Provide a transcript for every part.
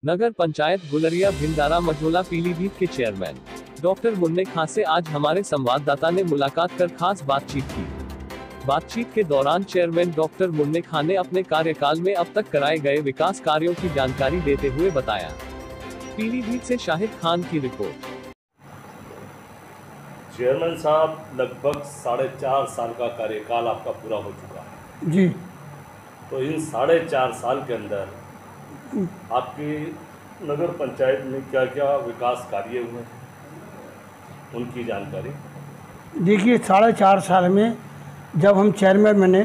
नगर पंचायत गुलरिया भिंडारा मझोला पीलीभीत के chairman doctor मुन्ने खां से आज हमारे संवाददाता ने मुलाकात कर खास बातचीत की। बातचीत के दौरान चेयरमैन डॉक्टर मुन्ने खां ने अपने कार्यकाल में अब तक कराए गए विकास कार्यों की जानकारी देते हुए बताया। पीलीभीत से शाहिद खान की रिपोर्ट। चेयरमैन साहब, लगभग 4.5 साल का कार्यकाल आपका पूरा हो चुका है जी। तो इन 4.5 साल के अंदर आपकी नगर पंचायत में क्या क्या विकास कार्य हुए हैं, उनकी जानकारी। देखिए, 4.5 साल में जब हम चेयरमैन बने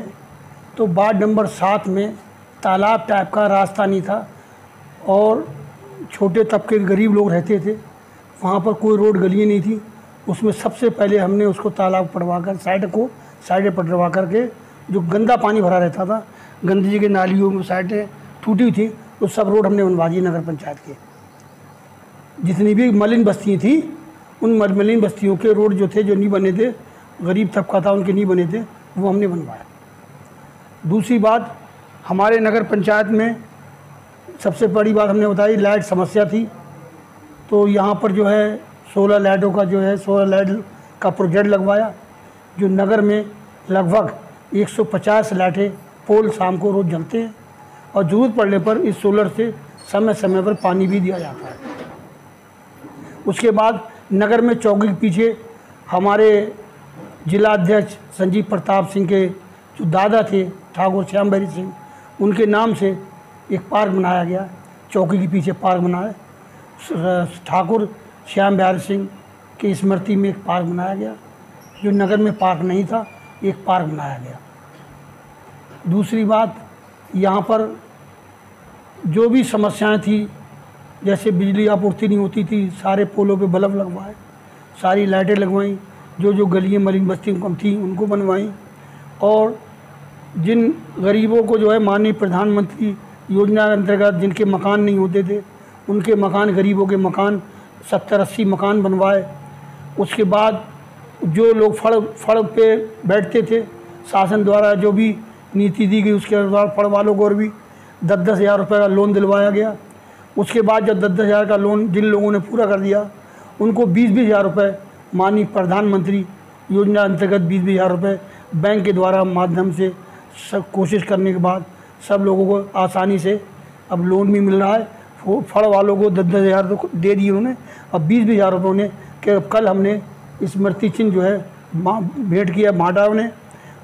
तो वार्ड नंबर 7 में तालाब टाइप का रास्ता नहीं था और छोटे तबके के गरीब लोग रहते थे। वहाँ पर कोई रोड गली नहीं थी। उसमें सबसे पहले हमने उसको तालाब पटवा कर साइडें पटवा करके जो गंदा पानी भरा रहता था, गंदगी के नालियों में साइडें टूटी थी, तो सब रोड हमने बनवा दिए। नगर पंचायत के जितनी भी मलिन बस्तियाँ थी, उन मलिन बस्तियों के रोड जो थे, जो नहीं बने थे, गरीब तबका था उनके नहीं बने थे, वो हमने बनवाया। दूसरी बात, हमारे नगर पंचायत में सबसे बड़ी बात हमने बताई, लाइट समस्या थी। तो यहाँ पर जो है 16 लाइटों का जो है 16 लाइट का प्रोजेक्ट लगवाया, जो नगर में लगभग 150 लाइटें पोल शाम को रोज़ जलते हैं और ज़रूरत पड़ने पर इस सोलर से समय समय पर पानी भी दिया जाता है। उसके बाद नगर में चौकी के पीछे हमारे जिला अध्यक्ष संजीव प्रताप सिंह के जो दादा थे, ठाकुर श्याम बिहारी सिंह, उनके नाम से एक पार्क बनाया गया। चौकी के पीछे पार्क बनाया। ठाकुर श्याम बिहारी सिंह की स्मृति में एक पार्क बनाया गया। जो नगर में पार्क नहीं था, एक पार्क बनाया गया। दूसरी बात, यहाँ पर जो भी समस्याएं थी, जैसे बिजली आपूर्ति नहीं होती थी, सारे पोलों पे बल्ब लगवाए, सारी लाइटें लगवाई, जो गलियाँ मलिन बस्तियों कम थी उनको बनवाई। और जिन गरीबों को जो है माननीय प्रधानमंत्री योजना के अंतर्गत जिनके मकान नहीं होते थे, उनके मकान, गरीबों के मकान 70-80 मकान बनवाए। उसके बाद जो लोग फड़ पे बैठते थे, शासन द्वारा जो भी नीति दी गई उसके अनुसार फड़ वालों को और भी 10-10 हज़ार रुपये का लोन दिलवाया गया। उसके बाद जब 10-10 हज़ार का लोन जिन लोगों ने पूरा कर दिया, उनको 20-20 हज़ार रुपये माननीय प्रधानमंत्री योजना अंतर्गत 20-20 हज़ार रुपये बैंक के द्वारा माध्यम से सब कोशिश करने के बाद सब लोगों को आसानी से अब लोन भी मिल रहा है। फड़ वालों को 10-10 हज़ार तो दे दिए उन्होंने, अब 20-20 हज़ार रुपये उन्हें कल हमने स्मृति चिन्ह जो है भेंट किया, बांटा उन्हें।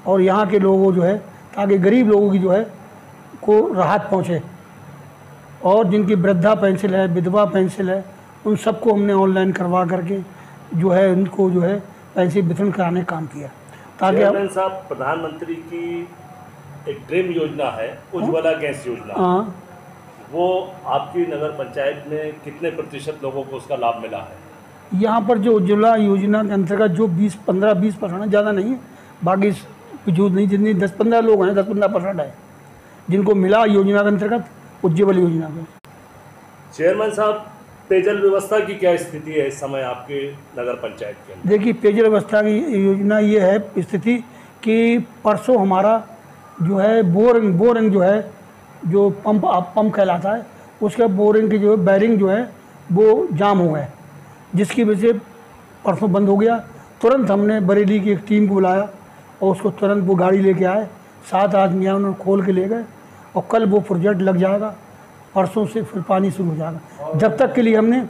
और यहाँ के लोगों को जो है, ताकि गरीब लोगों की जो है को राहत पहुँचे। और जिनकी वृद्धा पेंशन है, विधवा पेंशन है, उन सबको हमने ऑनलाइन करवा करके जो है उनको जो है पैसे वितरण कराने का काम किया। ताकि चेयरमैन साहब, प्रधानमंत्री की एक ड्रीम योजना है, उज्ज्वला गैस योजना। हाँ, वो आपकी नगर पंचायत में कितने प्रतिशत लोगों को उसका लाभ मिला है? यहाँ पर जो उज्ज्वला योजना के अंतर्गत जो 15-20% ज़्यादा नहीं है, बाकी जो नहीं, जितनी 10-15 लोग हैं, 10-15% है जिनको मिला योजना के अंतर्गत, उज्ज्वला योजना में। चेयरमैन साहब, पेयजल व्यवस्था की क्या स्थिति है इस समय आपके नगर पंचायत के अंदर? देखिए, पेयजल व्यवस्था की योजना ये है स्थिति कि परसों हमारा जो है बोरिंग जो है, जो पंप कहलाता है, उसका बोरिंग की जो बैरिंग जो है वो जाम हो गए, जिसकी वजह से परसों बंद हो गया। तुरंत हमने बरेली की एक टीम को बुलाया और उसको तुरंत वो गाड़ी लेके आए, 7 आदमी आए, उन्होंने खोल के ले गए और कल वो प्रोजेक्ट लग जाएगा। परसों से फिर पानी शुरू हो जाएगा। जब तक के लिए हमने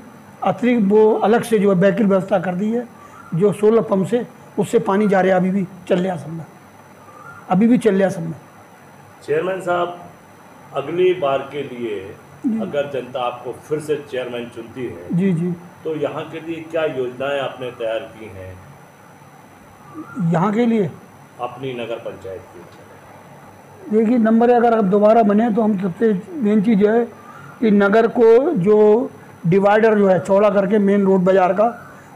अतिरिक्त वो अलग से जो है बैकअप व्यवस्था कर दी है, जो सोलर पंप से उससे पानी जा रहा है, अभी भी चल रहा सब में, अभी भी चल रहा सब में। चेयरमैन साहब, अगली बार के लिए अगर जनता आपको फिर से चेयरमैन चुनती है जी, तो यहाँ के लिए क्या योजनाएं आपने तैयार की हैं? यहाँ के लिए अपनी नगर पंचायत की देखिए, नंबर अगर आप दोबारा बने तो हम सबसे मेन चीज़ है कि नगर को जो डिवाइडर जो है चौड़ा करके मेन रोड बाज़ार का,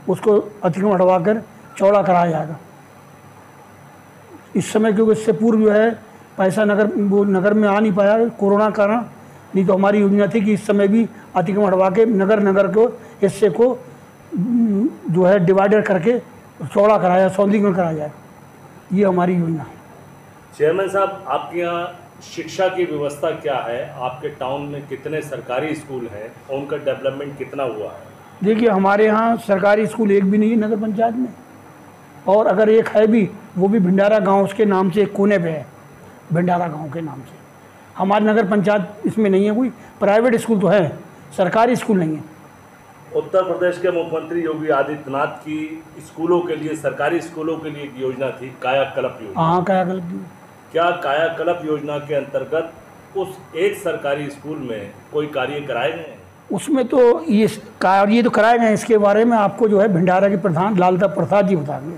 उसको अतिक्रमण हटवा कर चौड़ा कराया जाएगा इस समय, क्योंकि इससे पूर्व जो है पैसा नगर में आ नहीं पाया कोरोना कारण। नहीं तो हमारी योजना थी कि इस समय भी अतिक्रमण हटवा के नगर को हिस्से को जो है डिवाइडर करके चौड़ा कराया, सौंदर्यीकरण कराया जाए। ये हमारी योजना है। चेयरमैन साहब, आपके यहाँ शिक्षा की व्यवस्था क्या है? आपके टाउन में कितने सरकारी स्कूल हैं और उनका डेवलपमेंट कितना हुआ है? देखिए, हमारे यहाँ सरकारी स्कूल एक भी नहीं है नगर पंचायत में, और अगर एक है भी, वो भी भिंडारा गांव उसके नाम से एक कोने पे है, भिंडारा गांव के नाम से। हमारी नगर पंचायत इसमें नहीं है कोई। प्राइवेट स्कूल तो है, सरकारी स्कूल नहीं है। उत्तर प्रदेश के मुख्यमंत्री योगी आदित्यनाथ की स्कूलों के लिए, सरकारी स्कूलों के लिए एक योजना थी, कायाकल्प योजना। हाँ, कायाकल्प। क्या कायाकल्प योजना के अंतर्गत उस एक सरकारी स्कूल में कोई कार्य कराए गए हैं? उसमें तो ये कार्य तो कराए गए। इसके बारे में आपको जो है भिंडारा के प्रधान लालता प्रसाद जी बताएंगे।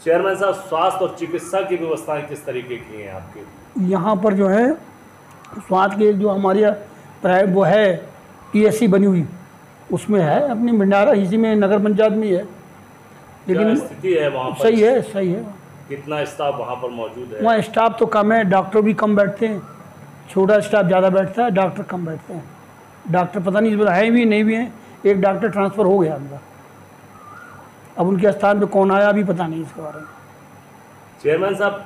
चेयरमैन साहब, स्वास्थ्य और चिकित्सा की व्यवस्थाएं किस तरीके की हैं आपके यहाँ पर? जो है स्वास्थ्य के जो हमारी वो है PSC बनी हुई, उसमें है अपनी भिंडारा, इसी में नगर पंचायत में है। लेकिन स्थिति है वहाँ पर? सही है, सही है। कितना स्टाफ वहाँ पर मौजूद है? वहाँ स्टाफ तो कम है, डॉक्टर भी कम बैठते हैं। छोटा स्टाफ ज़्यादा बैठता है, डॉक्टर कम बैठते हैं। डॉक्टर पता नहीं है भी नहीं भी हैं। एक डॉक्टर ट्रांसफ़र हो गया उनका, अब उनके स्थान पे कौन आया अभी पता नहीं इसके बारे में। चेयरमैन साहब,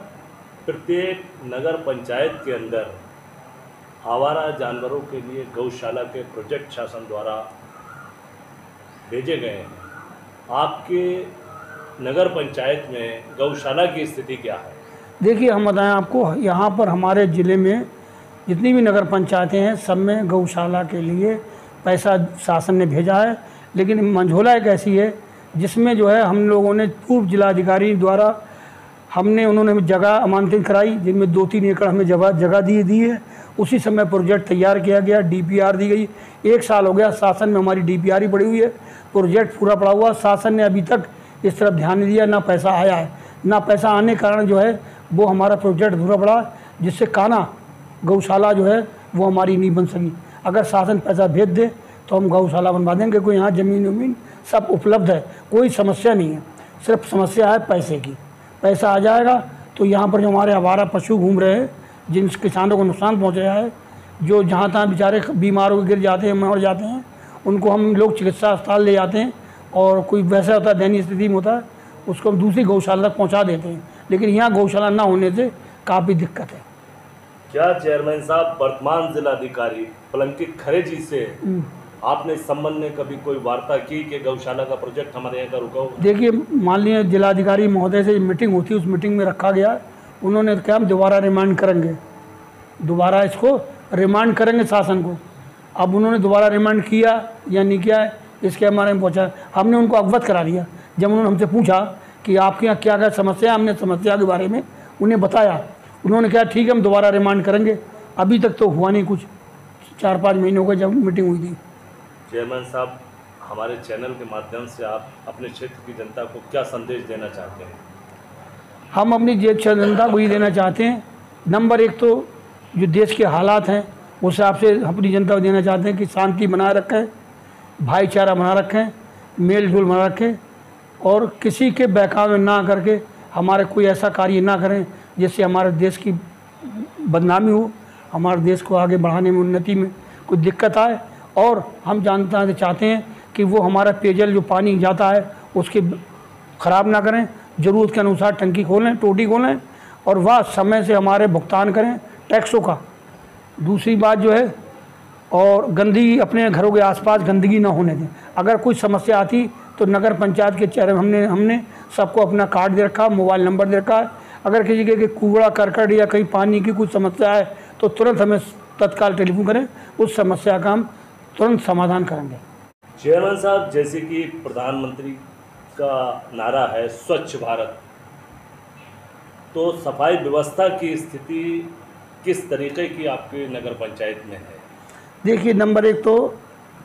प्रत्येक नगर पंचायत के अंदर आवारा जानवरों के लिए गौशाला के प्रोजेक्ट शासन द्वारा भेजे गए हैं। आपके नगर पंचायत में गौशाला की स्थिति क्या है? देखिए, हम बताएं आपको, यहाँ पर हमारे ज़िले में जितनी भी नगर पंचायतें हैं, सब में गौशाला के लिए पैसा शासन ने भेजा है। लेकिन मंझोला एक ऐसी है जिसमें जो है हम लोगों ने पूर्व जिलाधिकारी द्वारा उन्होंने जगह आमंत्रित कराई, जिनमें 2-3 एकड़ हमें जगह दी है। उसी समय प्रोजेक्ट तैयार किया गया, DPR दी गई। 1 साल हो गया शासन में हमारी DPR ही पड़ी हुई है, प्रोजेक्ट पूरा पड़ा हुआ। शासन ने अभी तक इस तरफ ध्यान नहीं दिया, ना पैसा आया है। ना पैसा आने के कारण जो है वो हमारा प्रोजेक्ट अधूरा पड़ा, जिससे काना गौशाला जो है वो हमारी नहीं बन सकी। अगर शासन पैसा भेज दे तो हम गौशाला बनवा देंगे। कोई यहाँ ज़मीन सब उपलब्ध है, कोई समस्या नहीं है। सिर्फ समस्या है पैसे की। पैसा आ जाएगा तो यहाँ पर जो हमारे आवारा पशु घूम रहे हैं, जिन किसानों को नुकसान पहुँचाया है, जो जहाँ तहाँ बेचारे बीमार होकर गिर जाते हैं, मर जाते हैं, उनको हम लोग चिकित्सा अस्पताल ले जाते हैं, और कोई वैसा होता है दयनीय स्थिति में होता है, उसको हम दूसरी गौशाला तक पहुँचा देते हैं। लेकिन यहाँ गौशाला ना होने से काफ़ी दिक्कत है। क्या चेयरमैन साहब, वर्तमान जिलाधिकारी पुलंकित खरे जी से आपने इस संबंध में कभी कोई वार्ता की कि गौशाला का प्रोजेक्ट हमारे यहाँ का रुका हो? देखिए, मान लीजिए जिलाधिकारी महोदय से मीटिंग होती है, उस मीटिंग में रखा गया, उन्होंने कहा हम दोबारा रिमांड करेंगे, दोबारा इसको रिमांड करेंगे शासन को। अब उन्होंने दोबारा रिमांड किया या नहीं किया है, इसके हमारे में पहुँचा। हमने उनको अवगत करा दिया। जब उन्होंने हमसे पूछा कि आपके यहाँ क्या क्या समस्या है, हमने समस्या के बारे में उन्हें बताया। उन्होंने कहा ठीक है, हम दोबारा रिमांड करेंगे। अभी तक तो हुआ नहीं कुछ, 4-5 महीने हो गए जब मीटिंग हुई थी। चेयरमैन साहब, हमारे चैनल के माध्यम से आप अपने क्षेत्र की जनता को क्या संदेश देना चाहते हैं? हम अपनी जनता को ये देना चाहते हैं, नंबर 1 तो जो देश के हालात हैं उस हिसाब से अपनी जनता को देना चाहते हैं कि शांति बनाए रखें, भाईचारा बना रखें, मेल जोल बना रखें, और किसी के बहकावे ना करके हमारे कोई ऐसा कार्य ना करें जिससे हमारे देश की बदनामी हो, हमारे देश को आगे बढ़ाने में, उन्नति में कोई दिक्कत आए। और हम जानते चाहते हैं कि वो हमारा पेयजल जो पानी जाता है उसकी ख़राब ना करें, ज़रूरत के अनुसार टंकी खोलें, टोटी खोलें, और वह समय से हमारे भुगतान करें टैक्सों का। दूसरी बात जो है, और गंदगी अपने घरों के आसपास गंदगी ना होने दें। अगर कोई समस्या आती तो नगर पंचायत के चेयरमैन हमने सबको अपना कार्ड दे रखा, मोबाइल नंबर दे रखा है। अगर किसी के कूड़ा करकट या कहीं पानी की कुछ समस्या है तो तुरंत हमें तत्काल टेलीफोन करें, उस समस्या का हम तुरंत समाधान करेंगे। चेयरमैन साहब, जैसे कि प्रधानमंत्री का नारा है स्वच्छ भारत, तो सफाई व्यवस्था की स्थिति किस तरीके की आपके नगर पंचायत में है? देखिए, नंबर 1 तो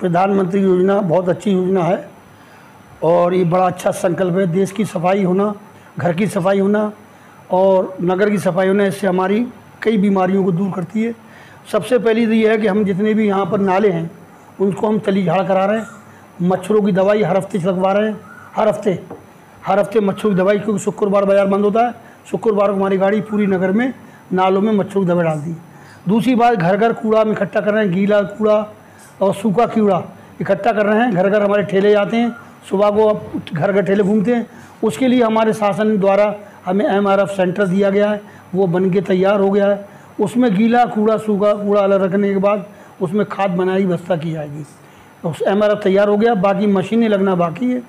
प्रधानमंत्री योजना बहुत अच्छी योजना है, और ये बड़ा अच्छा संकल्प है। देश की सफाई होना, घर की सफाई होना और नगर की सफाई होना, इससे हमारी कई बीमारियों को दूर करती है। सबसे पहली तो ये है कि हम जितने भी यहाँ पर नाले हैं उनको हम तली झाड़ करा रहे हैं। मच्छरों की दवाई हर हफ्ते छिड़कवा रहे हैं, हर हफ्ते मच्छरों की दवाई, क्योंकि शुक्रवार बाज़ार बंद होता है। शुक्रवार को हमारी गाड़ी पूरी नगर में नालों में मच्छरों की दवाई डालती है। दूसरी बात, घर घर कूड़ा हम इकट्ठा कर रहे हैं, गीला कूड़ा और सूखा कूड़ा इकट्ठा कर रहे हैं। घर घर हमारे ठेले जाते हैं, सुबह को घर घर ठेले घूमते हैं। उसके लिए हमारे शासन द्वारा हमें MRF सेंटर दिया गया है, वो बन के तैयार हो गया है। उसमें गीला कूड़ा सूखा कूड़ा अलग रखने के बाद उसमें खाद बनाई व्यवस्था की जाएगी। उस MRF तैयार हो गया, बाकी मशीनें लगना बाकी है।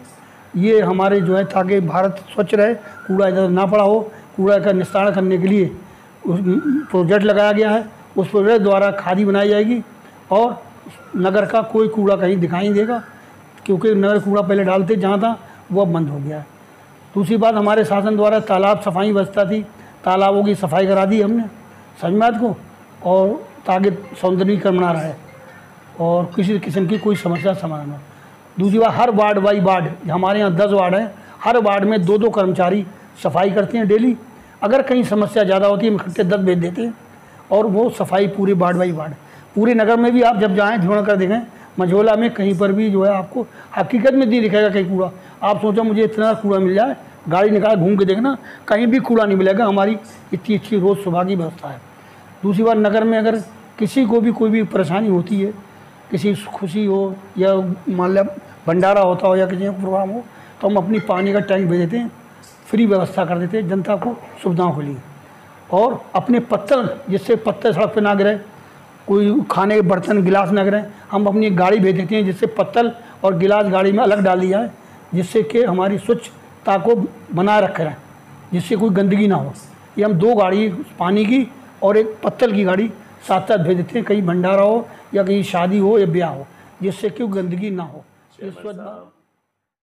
ये हमारे जो है ताकि भारत स्वच्छ रहे, कूड़ा इधर ना पड़ा हो, कूड़ा का निस्तारण करने के लिए उस प्रोजेक्ट लगाया गया है। उस प्रोजेक्ट द्वारा खादी बनाई जाएगी और नगर का कोई कूड़ा कहीं दिखाई नहीं देगा, क्योंकि नगर कूड़ा पहले डालते जहाँ था वो अब बंद हो गया है। दूसरी बात, हमारे शासन द्वारा तालाब सफाई व्यवस्था थी, तालाबों की सफाई करा दी हमने संजमात को, और ताकि सौंदर्यीकरण बना रहा है और किसी किस्म की कोई समस्या समाधान हो। दूसरी बात, हर वार्ड बाई वार्ड, हमारे यहाँ 10 वार्ड हैं, हर वार्ड में 2-2 कर्मचारी सफाई करते हैं डेली। अगर कहीं समस्या ज़्यादा होती है हम इकट्ठे 10 भेज देते हैं और वो सफाई पूरे वार्ड बाई वार्ड, पूरे नगर में भी आप जब जाएँ ढूंढ कर देखें, मझोला में कहीं पर भी जो है आपको हकीकत में नहीं दिखेगा कहीं कूड़ा। आप सोचो मुझे इतना कूड़ा मिल जाए, गाड़ी निकाल घूम के देखना, कहीं भी कूड़ा नहीं मिलेगा। हमारी इतनी अच्छी रोज़ सुबह की व्यवस्था है। दूसरी बात, नगर में अगर किसी को भी कोई भी परेशानी होती है, किसी खुशी हो या मान लिया भंडारा होता हो या किसी का प्रोग्राम हो, तो हम अपनी पानी का टैंक भेज देते हैं, फ्री व्यवस्था कर देते हैं जनता को सुविधाओं के लिए। और अपने पत्तल, जिससे पत्तल सड़क पर ना गिरे, कोई खाने के बर्तन गिलास ना गिरे, हम अपनी गाड़ी भेज देते हैं जिससे पत्तल और गिलास गाड़ी में अलग डाल दिया है, जिससे कि हमारी स्वच्छता को बनाए रख रहे हैं, जिससे कोई गंदगी ना हो। ये हम 2 गाड़ी पानी की और एक पत्तल की गाड़ी साथ साथ भेज देते हैं, कहीं भंडारा हो या कहीं शादी हो या ब्याह हो, जिससे कि गंदगी ना हो। चेयरमैन साहब,